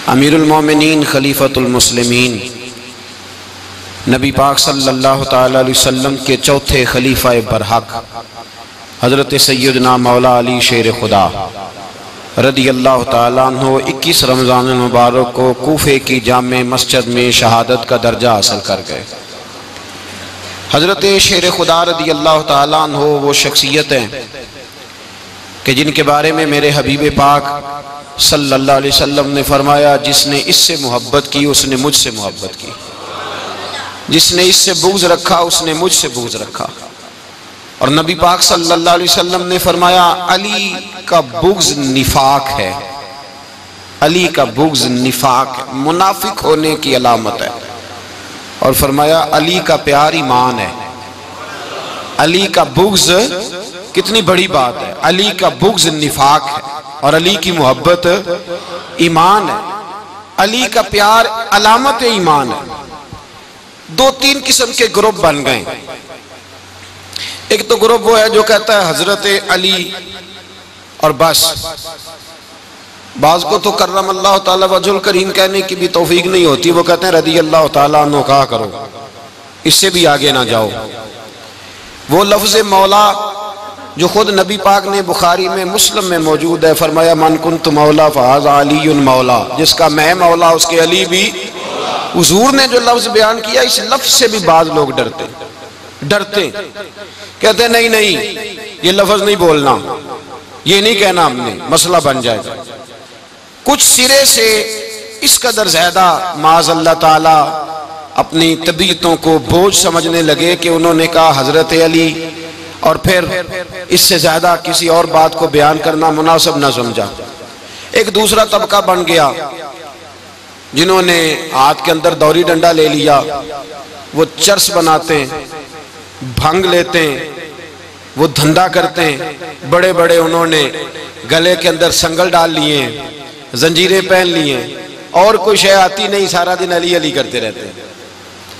امیر المومنین خلیفۃ المسلمین نبی پاک صلی اللہ تعالی علیہ وسلم کے چوتھے خلیفہ برحق حضرت سیدنا مولا علی شیر خدا رضی اللہ تعالیٰ عنہ 21 رمضان المبارک کو کوفے کی جامع مسجد میں شہادت کا درجہ حاصل کر گئے۔ حضرت شیر خدا رضی اللہ تعالیٰ عنہ وہ شخصیت ہیں کہ جن کے بارے میں میرے حبیب پاک صلی اللہ علیہ وسلم نے فرمایا، جس نے اس سے محبت کی اس نے مجھ سے محبت کی، جس نے اس سے بغض رکھا اس نے مجھ سے بغض رکھا۔ اور نبی پاک صلی اللہ علیہ وسلم نے فرمایا علی کا بغض نفاق ہے، علی کا بغض نفاق ہے، منافق ہونے کی علامت ہے۔ اور فرمایا علی کا پیار ایمان ہے، علی کا بغض کتنی بڑی بات ہے، علی کا بغض نفاق ہے اور علی کی محبت ایمان ہے، علی کا پیار علامت ایمان ہے۔ دو تین قسم کے گروپ بن گئے۔ ایک تو گروپ وہ ہے جو کہتا ہے حضرت علی اور بس، بعض کو تو کرم اللہ تعالیٰ وجہ الکریم کہنے کی بھی توفیق نہیں ہوتی، وہ کہتے ہیں رضی اللہ تعالیٰ عنہ کہا کرو، اس سے بھی آگے نہ جاؤ۔ وہ لفظ مولا جو خود نبی پاک نے بخاری میں مسلم میں موجود ہے، فرمایا من کنت مولا فہذا علی مولا، جس کا میں مولا اس کے علی بھی۔ حضور نے جو لفظ بیان کیا اس لفظ سے بھی بعض لوگ ڈرتے کہتے ہیں نہیں یہ لفظ نہیں بولنا، یہ نہیں کہنا، ہم نے مسئلہ بن جائے گا۔ کچھ سرے سے اس قدر زیادہ معاذ اللہ تعالی اپنی طبیعتوں کو بوجھ سمجھنے لگے کہ انہوں نے کہا حضرت علی، اور پھر اس سے زیادہ کسی اور بات کو بیان کرنا مناسب نہ سمجھا۔ ایک دوسرا طبقہ بن گیا جنہوں نے ہاتھ کے اندر دوری ڈنڈا لے لیا، وہ چرس بناتے ہیں، بھنگ لیتے ہیں، وہ دھندا کرتے ہیں، بڑے بڑے انہوں نے گلے کے اندر سنگل ڈال لیے ہیں، زنجیریں پہن لیے ہیں، اور کوئی شے آتی نہیں، سارا دن علی علی کرتے رہتے ہیں،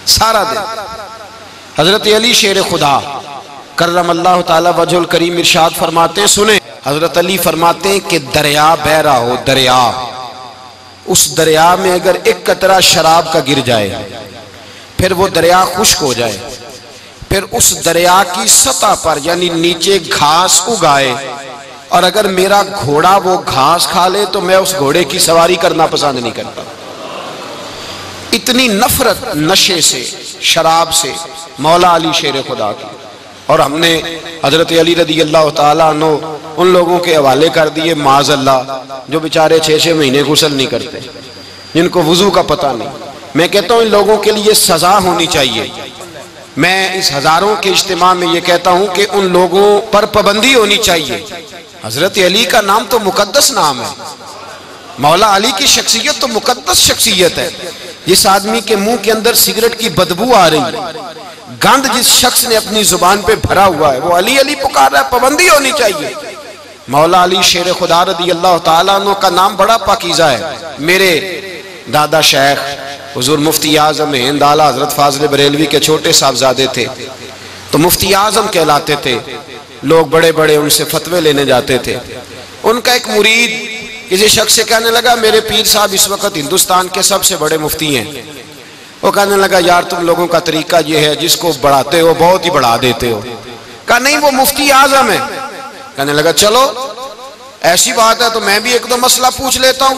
سارا دن۔ حضرت علی شیر خدا کرم اللہ تعالی وجہ الکریم ارشاد فرماتے ہیں، سنیں، حضرت علی فرماتے ہیں کہ دریا بہ رہا ہو، دریا، اس دریا میں اگر ایک قطرہ شراب کا گر جائے پھر وہ دریا خشک ہو جائے، پھر اس دریا کی سطح پر یعنی نیچے گھاس اگائے، اور اگر میرا گھوڑا وہ گھاس کھا لے تو میں اس گھوڑے کی سواری کرنا پسند نہیں کرتا۔ اتنی نفرت نشے سے، شراب سے مولا علی شیر خدا کی۔ اور ہم نے حضرت علی رضی اللہ تعالیٰ عنہ ان لوگوں کے حوالے کر دیے معاذ اللہ جو بیچارے 6 مہینے غسل نہیں کرتے، جن کو وضو کا پتہ نہیں۔ میں کہتا ہوں ان لوگوں کے لیے سزا ہونی چاہیے۔ میں اس ہزاروں کے اجتماع میں یہ کہتا ہوں کہ ان لوگوں پر پابندی ہونی چاہیے۔ حضرت علی کا نام تو مقدس نام ہے، مولا علی کی شخصیت تو مقدس شخصیت ہے۔ جس آدمی کے منہ کے اندر سگریٹ کی بدبو آ رہی ہے، گند جس شخص نے اپنی زبان پہ بھرا ہوا ہے، وہ علی علی پکار رہا ہے، پابندی ہونی چاہیے۔ مولا علی شیر خدا رضی اللہ تعالیٰ عنہ کا نام بڑا پاکیزہ ہے۔ میرے دادا شیخ حضور مفتی اعظم ہند اعلیٰ حضرت فاضل بریلوی کے چھوٹے صاحبزادے تھے، تو مفتی اعظم کہلاتے تھے، لوگ بڑے بڑے ان سے فتوے لینے جاتے تھے۔ ان کا ایک مرید کسی شخص سے کہنے لگا میرے پیر صاحب اس وقت ہندوستان کے سب سے بڑے مفتی ہیں۔ وہ کہنے لگا یار تم لوگوں کا طریقہ یہ ہے جس کو بڑھاتے ہو بہت ہی بڑھا دیتے ہو۔ کہا نہیں وہ مفتی اعظم ہے۔ کہنے لگا چلو ایسی بات ہے تو میں بھی ایک دو مسئلہ پوچھ لیتا ہوں۔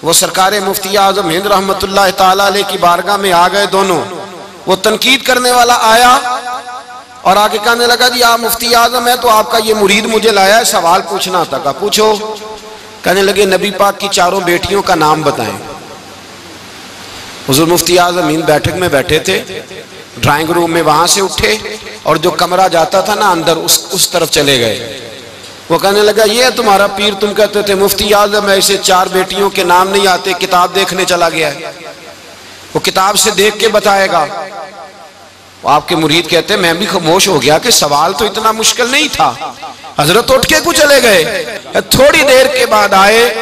وہ سرکار مفتی اعظم ہند رحمت اللہ تعالیٰ علیہ کی بارگاہ میں آ گئے دونوں۔ وہ تنقید کرنے والا آیا اور آگے کہنے لگا جی آپ مفتی اعظم ہے تو آپ کا یہ مرید مجھے لایا ہے، سوال پوچھنا تھا۔ کہا پوچھو۔ کہنے لگے نبی پاک کی 4 بیٹیوں کا نام بتائیں۔ حضور مفتی اعظم ہند بیٹھک میں بیٹھے تھے، ڈرائنگ روم میں، وہاں سے اٹھے اور جو کمرہ جاتا تھا نا اندر اس طرف چلے گئے۔ وہ کہنے لگا یہ ہے تمہارا پیر، تم کہتے تھے مفتی اعظم ہے، اسے 4 بیٹیوں کے نام نہیں آتے، کتاب دیکھنے چلا گیا ہے، وہ کتاب سے دیکھ کے بتائے گا۔ آپ کے مرید کہتے ہیں میں بھی خاموش ہو گیا کہ سوال تو اتنا مشکل نہیں تھا۔ حضرت اٹھ کے کو چلے گئے، تھوڑی دیر کے بعد آئے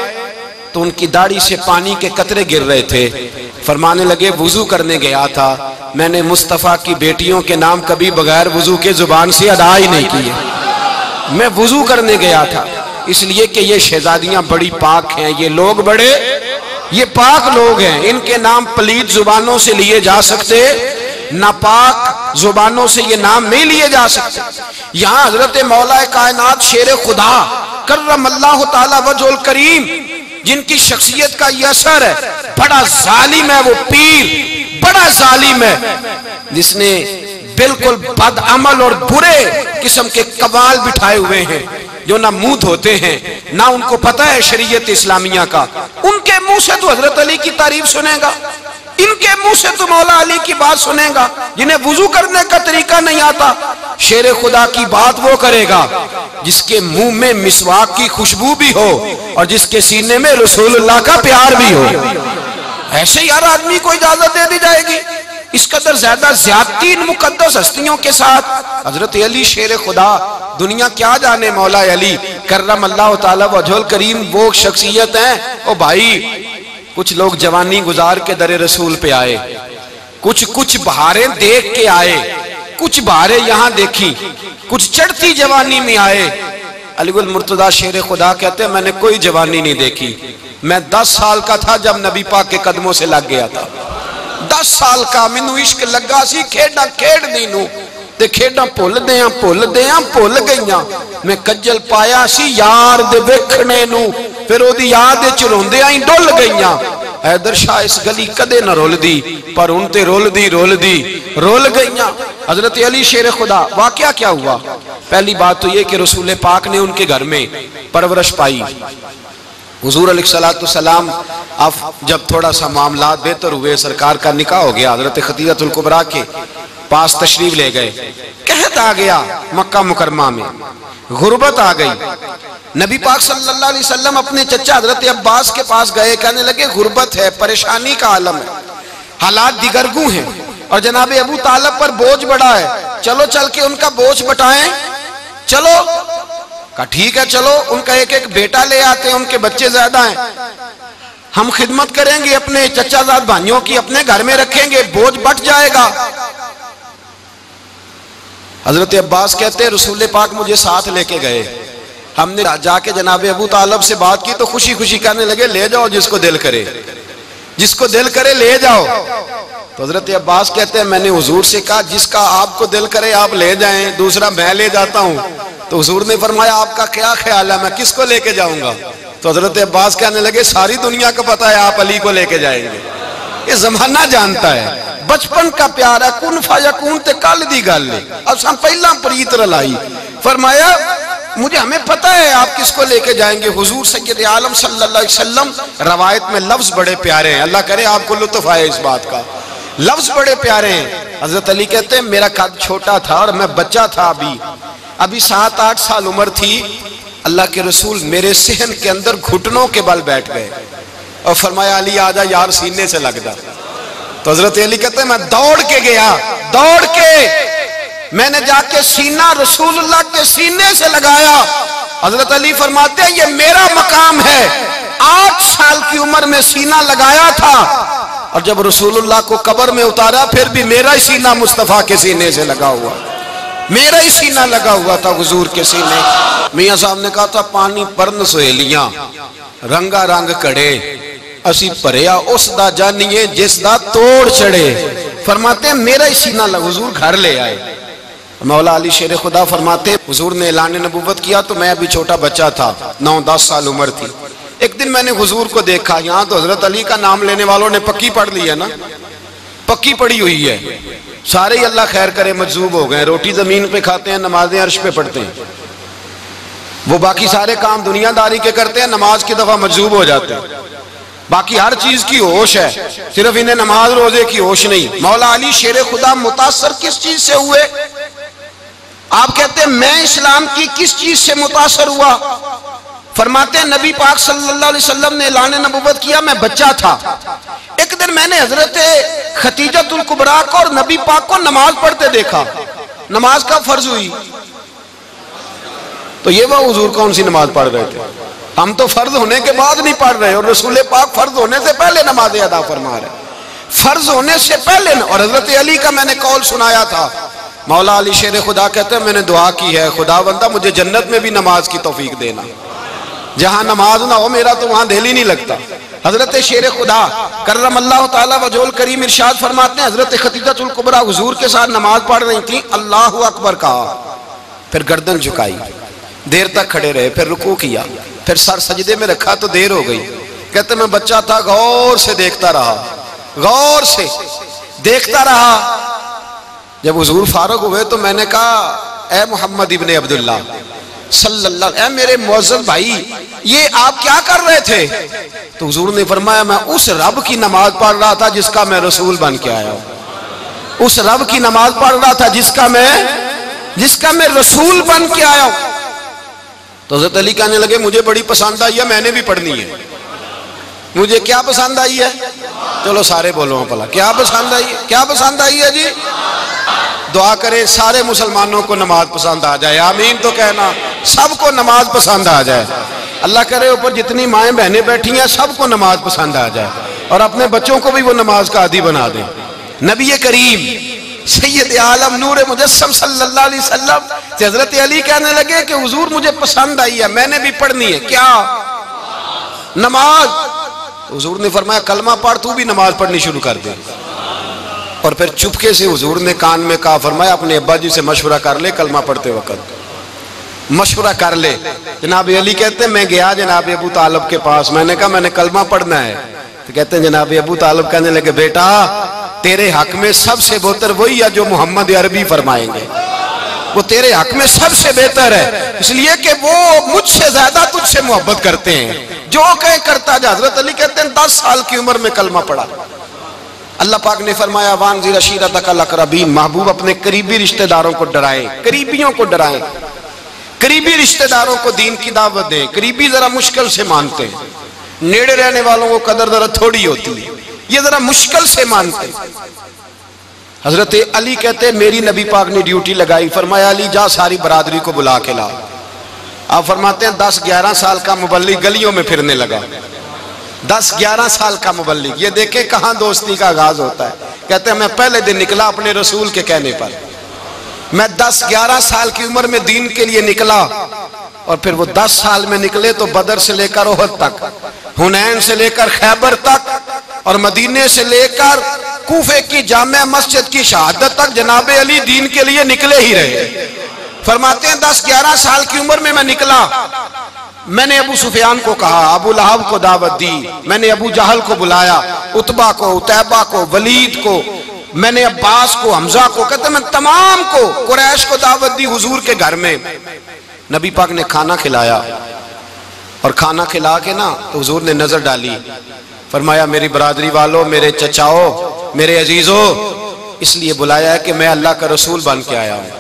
تو ان کی داڑھی سے پانی کے قطرے گر رہے تھے۔ فرمانے لگے وضو کرنے گیا تھا، میں نے مصطفیٰ کی بیٹیوں کے نام کبھی بغیر وضو کے زبان سے ادا ہی نہیں کیے، میں وضو کرنے گیا تھا، اس لیے کہ یہ شہزادیاں بڑی پاک ہیں، یہ لوگ بڑے یہ پاک لوگ ہیں، ان کے نام پلیت زبانوں سے لیے جا سکتے، ناپاک زبانوں سے یہ نام نہیں لیے جا سکتے۔ یہاں حضرت مولا کائنات شیر خدا کرم اللہ تعالی وجہ الکریم، جن کی شخصیت کا یہ اثر ہے، بڑا ظالم ہے وہ پیر، بڑا ظالم ہے، جس نے بالکل بد عمل اور برے قسم کے قوال بٹھائے ہوئے ہیں، جو نہ منہ دھوتے ہیں، نہ ان کو پتہ ہے شریعت اسلامیہ کا۔ ان کے منہ سے تو حضرت علی کی تعریف سنے گا، ان کے منہ سے تو مولا علی کی بات سنے گا، جنہیں وضو کرنے کا طریقہ نہیں آتا۔ شیر خدا کی بات وہ کرے گا جس کے منہ میں مسواک کی خوشبو بھی ہو اور جس کے سینے میں رسول اللہ کا پیار بھی ہو۔ ایسے ہی ہر آدمی کو اجازت دے دی جائے گی؟ اس قدر زیادہ زیادتی ان مقدس ہستیوں کے ساتھ۔ حضرت علی شیر خدا، دنیا کیا جانے مولا علی کرم اللہ تعالی وجہ الکریم وہ شخصیت ہیں۔ او بھائی، کچھ لوگ جوانی گزار کے در رسول پہ آئے، کچھ بہاریں دیکھ کے آئے، کچھ بہاریں یہاں دیکھی، کچھ چڑھتی جوانی میں آئے۔ علی گل مرتضیٰ شیر خدا کہتے ہیں میں نے کوئی جوانی نہیں دیکھی، میں 10 سال کا تھا جب نبی پاک کے قدموں سے لگ گیا تھا۔ 10 سال کا مینوں عشق لگا سی، کھیڈاں کھیڈ دی نوں تے کھیڈاں بھول گئیاں، میں کجل پایا سی یار دے ویکھنے نوں، پھر او دی یاد وچ روندیاں ہی ڈل گئیاں۔ حیدر شاہ اس گلی کدے نہ رول دی، پر ان تے رول گئیاں۔ حضرت علی شیر خدا، واقعہ کیا ہوا؟ پہلی بات تو یہ کہ رسول پاک نے ان کے گھر میں پرورش پائی۔ حضور علیہ السلام اب جب تھوڑا سا معاملات بہتر ہوئے، سرکار کا نکاح ہو گیا، حضرت خدیجہ الکبریٰ کے پاس تشریف لے گئے۔ قحط آ گیا مکہ مکرمہ میں، غربت آ گئی۔ نبی پاک صلی اللہ علیہ وسلم اپنے چچا حضرت عباس کے پاس گئے، کہنے لگے غربت ہے، پریشانی کا عالم ہے، حالات دیگرگوں ہیں، اور جناب ابو طالب پر بوجھ بڑا ہے، چلو چل کے ان کا بوجھ بٹائیں۔ چلو، کہا ٹھیک ہے چلو، ان کا ایک بیٹا لے آتے ہیں، ان کے بچے زیادہ ہیں، ہم خدمت کریں گے اپنے چچا زاد بھائیوں کی، اپنے گھر میں رکھیں گے، بوجھ بٹ جائے گا۔ حضرت عباس کہتے ہیں رسول پاک مجھے ساتھ لے کے گئے، ہم نے جا کے جناب ابو طالب سے بات کی تو خوشی خوشی کہنے لگے لے جاؤ جس کو دل کرے لے جاؤ۔ تو حضرت عباس کہتے ہیں میں نے حضور سے کہا جس کا آپ کو دل کرے آپ لے جائیں، دوسرا میں لے جاتا ہوں۔ تو حضور نے فرمایا آپ کا کیا خیال ہے، میں کس کو لے کے جاؤں گا؟ تو حضرت عباس کہنے لگے ساری دنیا کو پتا ہے آپ علی کو لے کے جائیں گے، یہ زمانہ جانتا ہے، بچپن کا پیار ہے، کن فیکون تے کل دی گل ہے، اب ہم پہلا پریت رلائی۔ فرمایا ہمیں پتہ ہے آپ کس کو لے کے جائیں گے، حضور سید عالم صلی اللہ علیہ وسلم۔ روایت میں لفظ بڑے پیارے ہیں، اللہ کرے آپ کو لطف آئے اس بات کا، لفظ بڑے پیارے ہیں۔ حضرت علی کہتے ہیں میرا قد چھوٹا تھا اور میں بچہ تھا، ابھی 7-8 سال عمر تھی، اللہ کے رسول میرے صحن کے اندر گھٹنوں کے بل بیٹھ گئے اور فرمایا علی آجا یار سینے سے لگ جا۔ تو حضرت علی کہتے ہیں میں دوڑ کے گیا، میں نے جا کے سینہ رسول اللہ کے سینے سے لگایا۔ حضرت علی فرماتے ہیں یہ میرا مقام ہے، 8 سال کی عمر میں سینہ لگایا تھا، اور جب رسول اللہ کو قبر میں اتارا پھر بھی میرا ہی سینہ مصطفیٰ کے سینے سے لگا ہوا، میرا ہی سینہ لگا ہوا تھا حضور کے سینے۔ میاں صاحب نے کہا تھا پانی پرن سہیلیاں رنگا رنگ کڑے، اسی پریا اس دا جانیے جس دا توڑ چڑے۔ فرماتے ہیں میرا ہی سینہ لگا، حضور گھر لے آئے۔ مولا علی شیر خدا فرماتے ہیں حضور نے اعلان نبوت کیا تو میں ابھی چھوٹا بچہ تھا، 9-10 سال عمر تھی۔ ایک دن میں نے حضور کو دیکھا، یہاں تو حضرت علی کا نام لینے والوں نے پکی پڑھ لی ہے نا، پکی پڑھی ہوئی ہے، سارے ہی اللہ خیر کرے مجذوب ہو گئے، روٹی زمین پہ کھاتے ہیں، نمازیں عرش پہ پڑھتے ہیں، وہ باقی سارے کام دنیا داری کے کرتے ہیں، نماز کی دفعہ مجذوب ہو جاتے ہیں، باقی ہر چیز کی ہوش ہے، صرف انہیں نماز روزے کی ہوش نہیں۔ مولا علی شیر خدا متاثر کس چیز سے ہوئے؟ آپ کہتے ہیں میں اسلام کی کس چیز سے متاثر ہوا؟ فرماتے ہیں نبی پاک صلی اللہ علیہ وسلم نے اعلان نبوت کیا، میں بچہ تھا، ایک دن میں نے حضرت خدیجہ الکبریٰ کو اور نبی پاک کو نماز پڑھتے دیکھا، نماز کا فرض ہوئی، تو یہ وہ حضور کون سی نماز پڑھ رہے تھے؟ ہم تو فرض ہونے کے بعد نہیں پڑھ رہے، اور رسول پاک فرض ہونے سے پہلے نماز ادا فرما رہے، فرض ہونے سے پہلے۔ اور حضرت علی کا میں نے قول سنایا تھا، مولا علی شیر خدا کہتے ہیں میں نے دعا کی ہے خدا بندہ مجھے جنت میں بھی نماز کی توفیق دینا، جہاں نماز نہ ہو میرا تو وہاں دل ہی نہیں لگتا۔ حضرت شیر خدا کرم اللہ تعالیٰ وجہہ کریم ارشاد فرماتے ہیں حضرت خدیجہ الکبریٰ حضور کے ساتھ نماز پڑھ رہی تھیں، اللہ اکبر کہا، پھر گردن جھکائی، دیر تک کھڑے رہے، پھر رکوع کیا، پھر سر سجدے میں رکھا تو دیر ہو گئی۔ کہتے میں بچہ تھا، غور سے دیکھتا رہا، غور سے دیکھتا رہا۔ جب حضور فارغ ہوئے تو میں نے کہا اے محمد ابن عبداللہ صلی اللہ علیہ وسلم، اے میرے معزز بھائی، یہ آپ کیا کر رہے تھے؟ تو حضور نے فرمایا میں اس رب کی نماز پڑھ رہا تھا جس کا میں رسول بن کے آیا ہوں، اس رب کی نماز پڑھ رہا تھا جس کا میں رسول بن کے آیا ہوں۔ تو حضرت علی کہنے لگے مجھے بڑی پسند آئی ہے، میں نے بھی پڑھنی ہے۔ مجھے کیا پسند آئی ہے؟ چلو سارے بولو پلا، کیا پسند آئی ہے؟ کیا پسند آئی ہے جی؟ دعا کرے سارے مسلمانوں کو نماز پسند آ جائے، آمین تو کہنا، سب کو نماز پسند آ جائے۔ اللہ کرے اوپر جتنی مائیں بہنیں بیٹھی ہیں سب کو نماز پسند آ جائے، اور اپنے بچوں کو بھی وہ نماز کا عادی بنا دیں۔ نبی کریم سید عالم نور مجسم صلی اللہ علیہ وسلم سے حضرت علی کہنے لگے کہ حضور مجھے پسند آئی ہے، میں نے بھی پڑھنی ہے۔ کیا؟ نماز۔ حضور نے فرمایا کلمہ پڑھ، تو بھی نماز پڑھنی شروع کر دے۔ اور پھر چپکے سے حضور نے کان میں کہا، فرمایا اپنے ابا جی سے مشورہ کر لے کلمہ پڑھتے وقت، مشورہ کر لے۔ جناب علی کہتے ہیں میں گیا جناب ابو طالب کے پاس، میں نے کہا میں نے کلمہ پڑھنا ہے۔ تو کہتے ہیں جناب ابو طالب کہنے لگے بیٹا تیرے حق میں سب سے بہتر وہی ہے جو محمد عربی فرمائیں گے، وہ تیرے حق میں سب سے بہتر ہے، اس لیے کہ وہ مجھ سے زیادہ تجھ سے محبت کرتے ہیں، جو کہیں کرتا جا۔ حضرت علی کہتے ہیں 10 سال کی عمر میں کلمہ پڑھا۔ اللہ پاک نے فرمایا وانذر عشیرتک الاقربین، محبوب اپنے قریبی رشتہ داروں کو ڈرائیں، قریبیوں کو ڈرائیں، قریبی رشتہ داروں کو دین کی دعوت دیں۔ قریبی ذرا مشکل سے مانتے ہیں، نیڑے رہنے والوں کو قدر ذرا تھوڑی ہوتی ہے، یہ ذرا مشکل سے مانتے ہیں۔ حضرت علی کہتے ہیں میری نبی پاک نے ڈیوٹی لگائی، فرمایا علی جا ساری برادری کو بلا کے لا۔ آپ فرماتے ہیں 10-11 سال کا مبلغ گلیوں میں پھرنے لگا، 10-11 سال کا مبلغ، یہ دیکھیں کہاں دوستی کا آغاز ہوتا ہے۔ کہتے ہیں میں پہلے دن نکلا اپنے رسول کے کہنے پر، میں 10-11 سال کی عمر میں دین کے لیے نکلا، اور پھر وہ 10 سال میں نکلے تو بدر سے لے کر احد تک، حنین سے لے کر خیبر تک، اور مدینے سے لے کر کوفے کی جامع مسجد کی شہادت تک جناب علی دین کے لیے نکلے ہی رہے۔ فرماتے ہیں 10-11 سال کی عمر میں نکلا، میں نے ابو سفیان کو کہا، ابو لہب کو دعوت دی، میں نے ابو جہل کو بلایا، عتبہ کو، عتیبہ کو، ولید کو، میں نے عباس کو، حمزہ کو، کہتے میں تمام کو، قریش کو دعوت دی حضور کے گھر میں۔ نبی پاک نے کھانا کھلایا، اور کھانا کھلا کے نا تو حضور نے نظر ڈالی، فرمایا میری برادری والوں، میرے چچاؤ، میرے عزیزوں، اس لیے بلایا ہے کہ میں اللہ کا رسول بن کے آیا ہوں،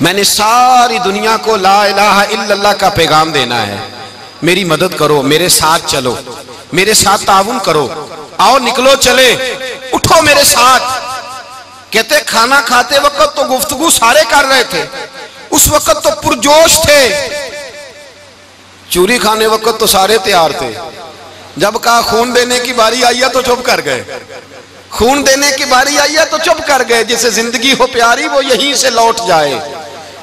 میں نے ساری دنیا کو لا الہ الا اللہ کا پیغام دینا ہے، میری مدد کرو، میرے ساتھ چلو، میرے ساتھ تعاون کرو، آؤ نکلو چلے، اٹھو میرے ساتھ۔ کہتے کھانا کھاتے وقت تو گفتگو سارے کر رہے تھے، اس وقت تو پرجوش تھے، چوری کھانے وقت تو سارے تیار تھے، جب کہا خون دینے کی باری آئی ہے تو چپ کر گئے، خون دینے کی باری آئی ہے تو چپ کر گئے، جسے زندگی ہو پیاری وہ یہیں سے لوٹ جائے،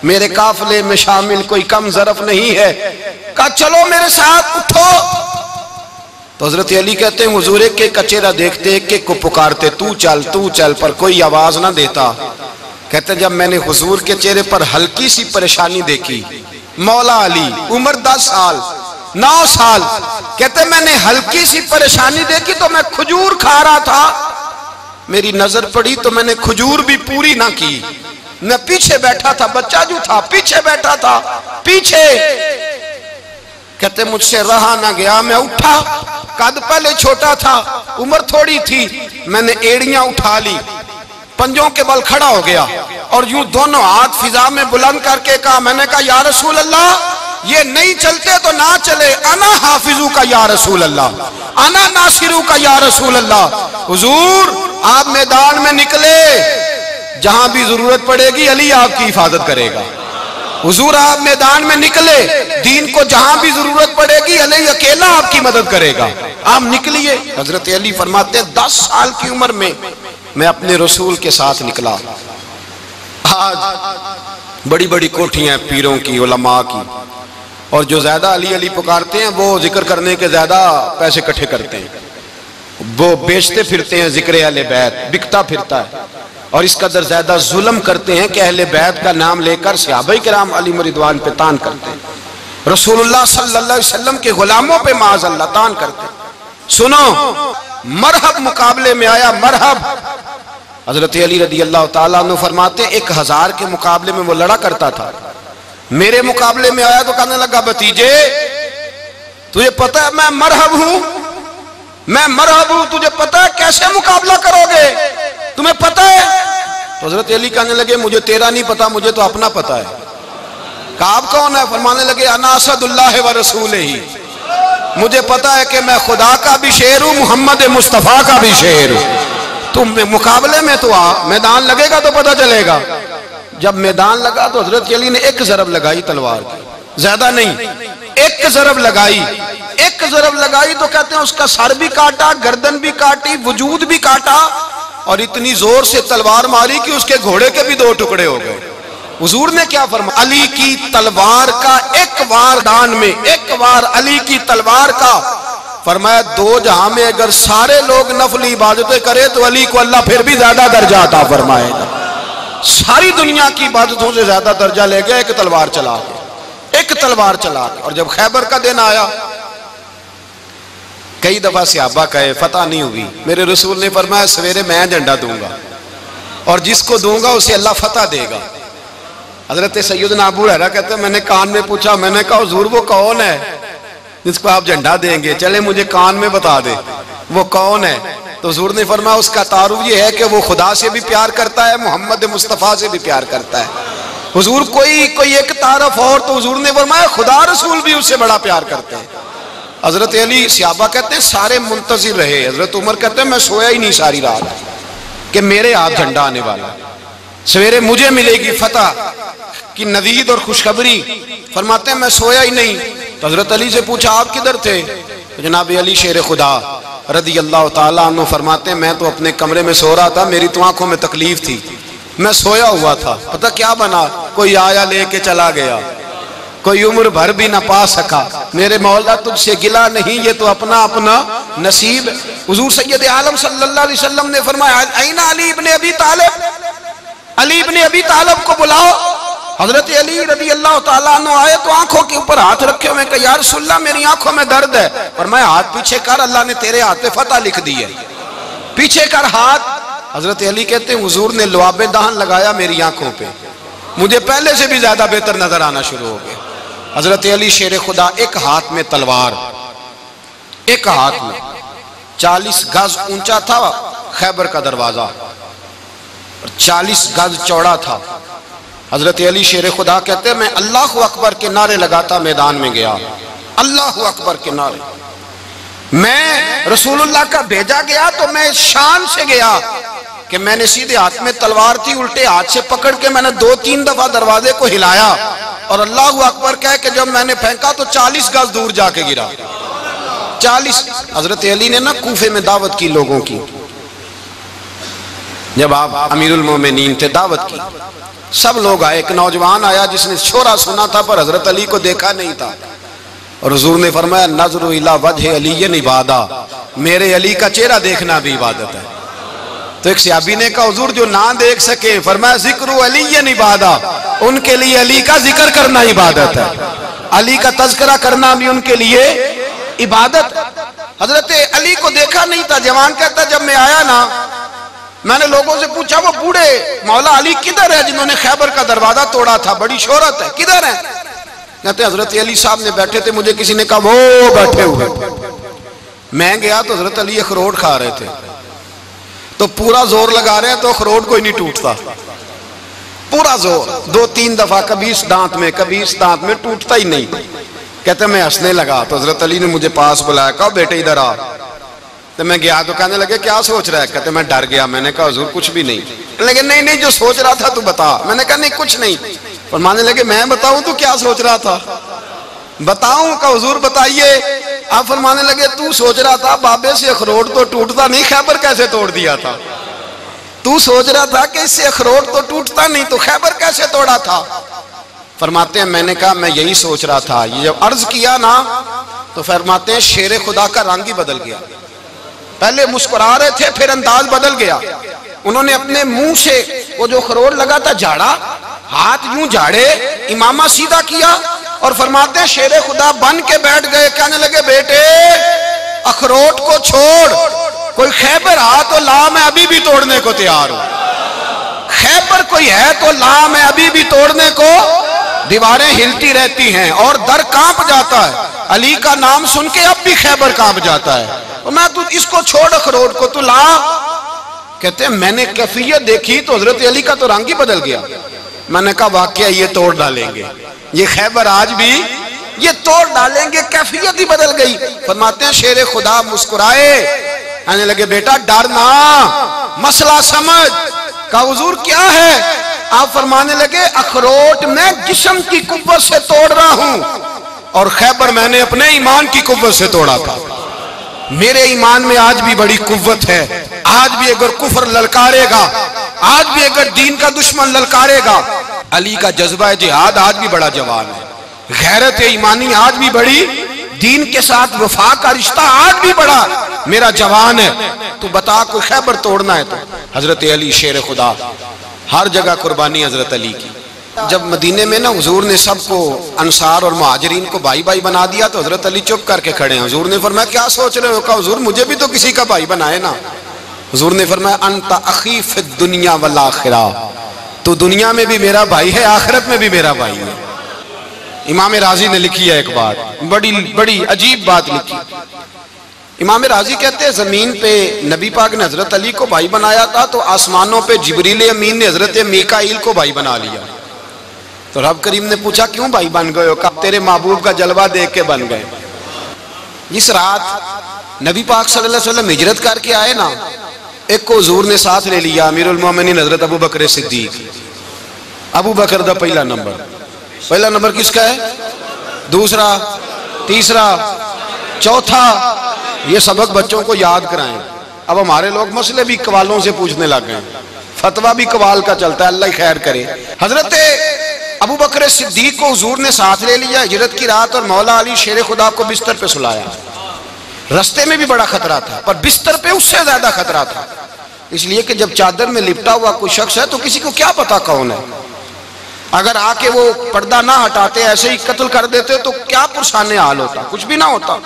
میرے قافلے میں شامل کوئی کم ظرف نہیں ہے، کہا چلو میرے ساتھ اٹھو۔ تو حضرت علی کہتے ہیں حضور ایک ایک کا چہرہ دیکھتے، ایک ایک کو پکارتے، تو چل، پر کوئی آواز نہ دیتا۔ کہتے ہیں جب میں نے حضور کے چہرے پر ہلکی سی پریشانی دیکھی، مولا علی عمر 10 سال 9 سال، کہتے میں نے ہلکی سی پریشانی دیکھی تو میں کھجور کھا رہا تھا، میری نظر پڑی تو میں نے کھجور بھی پوری نہ کی، میں پیچھے بیٹھا تھا، بچہ جو تھا پیچھے بیٹھا تھا، پیچھے۔ کہتے مجھ سے رہا نہ گیا، میں اٹھا، قد پہلے چھوٹا تھا، عمر تھوڑی تھی، میں نے ایڑیاں اٹھا لی، پنجوں کے بل کھڑا ہو گیا، اور یوں دونوں ہاتھ فضا میں بلند کر کے کہا، میں نے کہا یا رسول اللہ یہ نہیں چلتے تو نہ چلے، انا حافظو کا یا رسول اللہ، انا ناصرو کا یا رسول اللہ۔ حضور آپ میدان میں نکلے، جہاں بھی ضرورت پڑے گی علی آپ کی حفاظت کرے گا۔ حضور آپ میدان میں نکلے، دین کو جہاں بھی ضرورت پڑے گی علی اکیلا آپ کی مدد کرے گا، آپ نکلیے۔ حضرت علی فرماتے ہیں 10 سال کی عمر میں اپنے رسول کے ساتھ نکلا۔ آج بڑی بڑی کوٹھیاں پیروں کی، علماء کی، اور جو زیادہ علی علی پکارتے ہیں وہ ذکر کرنے کے زیادہ پیسے اکٹھے کرتے ہیں، وہ بیچتے پھرتے ہیں ذکر اہل بیت، بکتا پھرتا ہے، اور اس قدر زیادہ ظلم کرتے ہیں کہ اہل بیت کا نام لے کر صحابہ کرام علی رضوان پہ تان کرتے ہیں، رسول اللہ صلی اللہ علیہ وسلم کے غلاموں پہ معاذ اللہ تان کرتے ہیں۔ سنو، مرحب مقابلے میں آیا، مرحب۔ حضرت علی رضی اللہ تعالیٰ عنہ فرماتے 1000 کے مقابلے میں وہ لڑا کرتا تھا، میرے مقابلے میں آیا تو کہنے لگا بھتیجے تجھے پتہ ہے میں مرحب ہوں، میں مرحب ہوں، تجھے پتہ ہے کیسے مقابلہ کرو گے، تمہیں پتہ ہے؟ تو حضرت علی کہنے لگے مجھے تیرا نہیں پتا، مجھے تو اپنا پتا ہے۔ کہا آپ کون ہے؟ فرمانے لگے انا اسد اللہ و رسولہ ہی، مجھے پتا ہے کہ میں خدا کا بھی شیر ہوں، محمد مصطفیٰ کا بھی شیر ہوں۔ تم مقابلے میں تو آ، میدان لگے گا تو پتا چلے گا۔ جب میدان لگا تو حضرت علی نے ایک ضرب لگائی تلوار کی، زیادہ نہیں، ایک ضرب لگائی، ایک ضرب لگائی تو کہتے ہیں اس کا سر بھی کاٹا، گردن بھی کاٹی، وجود بھی کاٹا، اور اتنی زور سے تلوار ماری کہ اس کے گھوڑے کے بھی 2 ٹکڑے ہو گئے۔ حضور نے کیا فرمایا؟ علی کی تلوار کا ایک وار دان میں، ایک وار علی کی تلوار کا، فرمایا 2 جہاں میں اگر سارے لوگ نفل عبادتیں کرے تو علی کو اللہ پھر بھی زیادہ درجہ عطا فرمائے گا۔ ساری دنیا کی عبادتوں سے زیادہ درجہ لے گیا ایک تلوار چلا کے، ایک تلوار چلا کے۔ اور جب خیبر کا دن آیا، کئی دفعہ صحابہ کہے فتح نہیں ہوئی، میرے رسول نے فرمایا سویرے میں جھنڈا دوں گا اور جس کو دوں گا اسے اللہ فتح دے گا۔ حضرت سیدنا ابو ہریرہ کہتے ہیں میں نے کان میں پوچھا، میں نے کہا حضور وہ کون ہے جس کو آپ جھنڈا دیں گے؟ چلے مجھے کان میں بتا دے وہ کون ہے۔ تو حضور نے فرمایا اس کا تعارف یہ ہے کہ وہ خدا سے بھی پیار کرتا ہے، محمد مصطفیٰ سے بھی پیار کرتا ہے۔ حضور کوئی ایک تعارف اور، تو حضور نے فرمایا خدا رسول بھی اس سے بڑا پیار کرتے ہیں۔ حضرت علی، صحابہ کہتے ہیں سارے منتظر رہے، حضرت عمر کہتے ہیں میں سویا ہی نہیں ساری رات کہ میرے ہاتھ جھنڈا آنے والا، سویرے مجھے ملے گی فتح کی نوید اور خوشخبری۔ فرماتے ہیں میں سویا ہی نہیں۔ تو حضرت علی سے پوچھا آپ کدھر تھے؟ جناب علی شیر خدا رضی اللہ تعالیٰ عنہ فرماتے ہیں میں تو اپنے کمرے میں سو رہا تھا، میری تو آنکھوں میں تکلیف تھی، میں سویا ہوا تھا، پتہ کیا بنا؟ کوئی آیا لے کے چلا گیا، کوئی عمر بھر بھی نہ پا سکا۔ میرے مولا تجھ سے گلا نہیں، یہ تو اپنا اپنا نصیب۔ حضور سید عالم صلی اللہ علیہ وسلم نے فرمایا این علی ابن ابی طالب، علی ابن ابی طالب کو بلاؤ۔ حضرت علی رضی اللہ تعالیٰ عنہ آئے تو آنکھوں کے اوپر ہاتھ رکھے ہوئے کہ یا رسول اللہ میری آنکھوں میں درد ہے۔ فرمایا ہاتھ پیچھے کر، اللہ نے تیرے ہاتھ پہ فتح لکھ دی ہے، پیچھے کر ہاتھ۔ حضرت علی کہتے ہیں حضور نے لعاب دہن لگایا میری آنکھوں پہ، مجھے پہلے سے بھی زیادہ بہتر نظر آنا شروع ہو گیا۔ حضرت علی شیر خدا، ایک ہاتھ میں تلوار، ایک ہاتھ میں 40 گز اونچا تھا خیبر کا دروازہ اور 40 گز چوڑا تھا۔ حضرت علی شیر خدا کہتے ہیں میں اللہ اکبر کے نعرے لگاتا میدان میں گیا، اللہ اکبر کے نعرے۔ میں رسول اللہ کا بھیجا گیا تو میں شان سے گیا کہ میں نے سیدھے ہاتھ میں تلوار تھی، الٹے ہاتھ سے پکڑ کے میں نے 2-3 دفعہ دروازے کو ہلایا اور اللہ اکبر کہہ کہ جب میں نے پھینکا تو 40 گز دور جا کے گرا۔ 40۔ حضرت علی نے نا کوفے میں دعوت کی لوگوں کی، جب آپ امیر المومنین تھے دعوت کی، سب لوگ آئے، ایک نوجوان آیا جس نے شورا سنا تھا پر حضرت علی کو دیکھا نہیں تھا، اور حضور نے فرمایا نظر الی وجہ علی عبادہ، میرے علی کا چہرہ دیکھنا بھی عبادت ہے۔ تو ایک صحابی نے کہا حضور جو نہ دیکھ سکے، فرمایا ذکر علی عبادہ، ان کے لیے علی کا ذکر کرنا عبادت ہے، علی کا تذکرہ کرنا بھی ان کے لیے عبادت۔ حضرت علی کو دیکھا نہیں تھا، جوان کہتا جب میں آیا نا میں نے لوگوں سے پوچھا وہ بوڑھے مولا علی کدھر ہے جنہوں نے خیبر کا دروازہ توڑا تھا، بڑی شہرت ہے، کدھر ہیں؟ کہتے حضرت علی صاحب نے بیٹھے تھے، مجھے کسی نے کہا وہ بیٹھے ہوئے۔ میں گیا تو حضرت علی اخروٹ کھا رہے تھے، تو پورا زور لگا رہے ہیں تو اخروٹ کوئی نہیں ٹوٹتا، پورا زور 2-3 دفعہ، کبھی اس دانت میں کبھی اس دانت میں، ٹوٹتا ہی نہیں۔ کہتے میں ہنسنے لگا تو حضرت علی نے مجھے پاس بلایا، کہا بیٹے ادھر آ۔ تو میں گیا تو کہنے لگے کیا سوچ رہا ہے؟ کہتے میں ڈر گیا، میں نے کہا حضور کچھ بھی نہیں۔ لیکن نہیں جو سوچ رہا تھا تو بتا۔ میں نے کہا نہیں کچھ نہیں۔ فرمانے لگے میں بتاؤں تو کیا سوچ رہا تھا؟ بتاؤں؟ کہ حضور بتائیے۔ آپ فرمانے لگے تو سوچ رہا تھا بابے سے اخروٹ تو ٹوٹتا نہیں، خیبر کیسے توڑ دیا تھا؟ تو سوچ رہا تھا کہ اس سے اخروٹ تو ٹوٹتا نہیں تو خیبر کیسے توڑا تھا؟ فرماتے ہیں میں نے کہا میں یہی سوچ رہا تھا، یہ جب عرض کیا نا تو فرماتے ہیں شیر خدا کا رنگ ہی بدل گیا، پہلے مسکرا رہے تھے پھر انداز بدل گیا، انہوں نے اپنے منہ سے وہ جو خروٹ لگا تھا جھاڑا، ہاتھ یوں جھاڑے، امامہ سیدھا کیا اور فرماتے ہیں شیر خدا بن کے بیٹھ گئے، کہنے لگے بیٹے اخروٹ کو چھوڑ، کوئی خیبر آ تو لا، میں ابھی بھی توڑنے کو تیار ہوں، خیبر کوئی ہے تو لا، میں ابھی بھی توڑنے کو، دیواریں ہلتی رہتی ہیں اور در کانپ جاتا ہے، علی کا نام سن کے اب بھی خیبر کانپ جاتا ہے، اور میں تو اس کو چھوڑ اخروٹ کو تو لا۔ کہتے ہیں میں نے کیفیت دیکھی تو حضرت علی کا تو رنگ ہی بدل گیا، میں نے کہا واقعہ یہ توڑ ڈالیں گے، یہ خیبر آج بھی یہ توڑ ڈالیں گے، کیفیت ہی بدل گئی۔ فرماتے ہیں شیر خدا مسکرائے، کہنے لگے بیٹا ڈرنا، مسئلہ سمجھ۔ کہا حضور کیا ہے؟ آپ فرمانے لگے اخروٹ میں جسم کی قوت سے توڑ رہا ہوں اور خیبر میں نے اپنے ایمان کی قوت سے توڑا تھا، میرے ایمان میں آج بھی بڑی قوت ہے، آج بھی اگر کفر للکارے گا، آج بھی اگر دین کا دشمن للکارے گا، علی کا جذبہ جہاد آج بھی بڑا جوان ہے، غیرت ایمانی آج بھی بڑی، دین کے ساتھ وفا کا رشتہ آج بھی بڑا میرا جوان ہے، تو بتا کوئی خیبر توڑنا ہے تو۔ حضرت علی شیر خدا، ہر جگہ قربانی حضرت علی کی۔ جب مدینے میں نا حضور نے سب کو انصار اور مہاجرین کو بھائی بھائی بنا دیا تو حضرت علی چپ کر کے کھڑے ہیں، حضور نے فرمایا کیا سوچ رہے ہو؟ کہا حضور مجھے بھی تو کسی کا بھائی بنائے نا۔ حضور نے فرمایا انت اخی فی الدنیا والآخرہ، تو دنیا میں بھی میرا بھائی ہے، آخرت میں بھی میرا بھائی ہے۔ امام راضی نے لکھی ہے ایک بات، بڑی عجیب بات لکھی۔ امام راضی کہتے ہیں زمین پہ نبی پاک نے حضرت علی کو بھائی بنایا تھا تو آسمانوں پہ جبریل امین نے حضرت میکائیل کو بھائی بنا لیا، تو رب کریم نے پوچھا کیوں بھائی بن گئے ہو؟ کہا تیرے محبوب کا جلوہ دیکھ کے بن گئے۔ جس رات نبی پاک صلی اللہ علیہ وسلم ہجرت کر کے آئے نا، ایک کو حضور نے ساتھ لے لیا، امیر المومنین حضرت ابو بکر صدیق۔ ابو بکر دا پہلا نمبر کس کا ہے؟ دوسرا، تیسرا، چوتھا، یہ سبق بچوں کو یاد کرائیں۔ اب ہمارے لوگ مسئلے بھی قوالوں سے پوچھنے لگ گئے، فتویٰ بھی قوال کا چلتا ہے، اللہ ہی خیر کرے۔ حضرت ابو بکر صدیق کو حضور نے ساتھ لے لیا ہجرت کی رات، اور مولا علی شیر خدا کو بستر پہ سلایا۔ رستے میں بھی بڑا خطرہ تھا پر بستر پہ اس سے زیادہ خطرہ تھا، اس لیے کہ جب چادر میں لپٹا ہوا کوئی شخص ہے تو کسی کو کیا پتا کون ہے، اگر آ کے وہ پردہ نہ ہٹاتے ایسے ہی قتل کر دیتے تو کیا پرسان حال ہوتا، کچھ بھی نہ ہوتا۔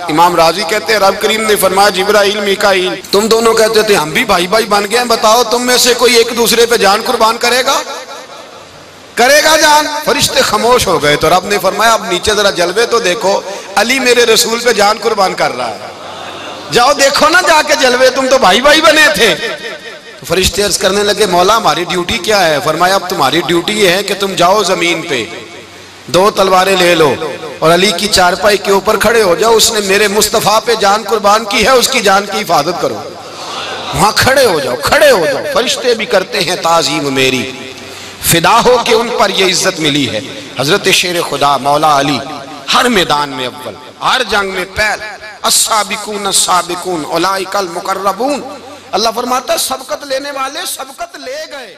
امام راضی کہتے ہیں رب کریم نے فرمایا جبرائیل میکائیل تم دونوں کہتے تھے ہم بھی بھائی بھائی بن گئے ہیں، بتاؤ تم میں سے کوئی ایک دوسرے پہ جان قربان کرے گا جان؟ فرشتے خاموش ہو گئے تو رب نے فرمایا اب نیچے ذرا جلوے تو دیکھو، علی میرے رسول پہ جان قربان کر رہا ہے، جاؤ دیکھو نا جا کے جلوے، تم تو بھائی بھائی بنے تھے۔ تو فرشتے عرض کرنے لگے مولا ہماری ڈیوٹی کیا ہے؟ فرمایا اب تمہاری ڈیوٹی یہ ہے کہ تم جاؤ زمین پہ 2 تلواریں لے لو اور علی کی چارپائی کے اوپر کھڑے ہو جاؤ، اس نے میرے مصطفیٰ پہ جان قربان کی ہے، اس کی جان کی حفاظت کرو، وہاں کھڑے ہو جاؤ۔ فرشتے بھی کرتے ہیں تعظیم میری، فدا ہو کہ ان پر یہ عزت ملی ہے۔ حضرت شیر خدا مولا علی ہر میدان میں اول، ہر جنگ میں پہل، السابقون السابقون اولئک المقربون، اللہ فرماتا ہے سبقت لینے والے سبقت لے گئے۔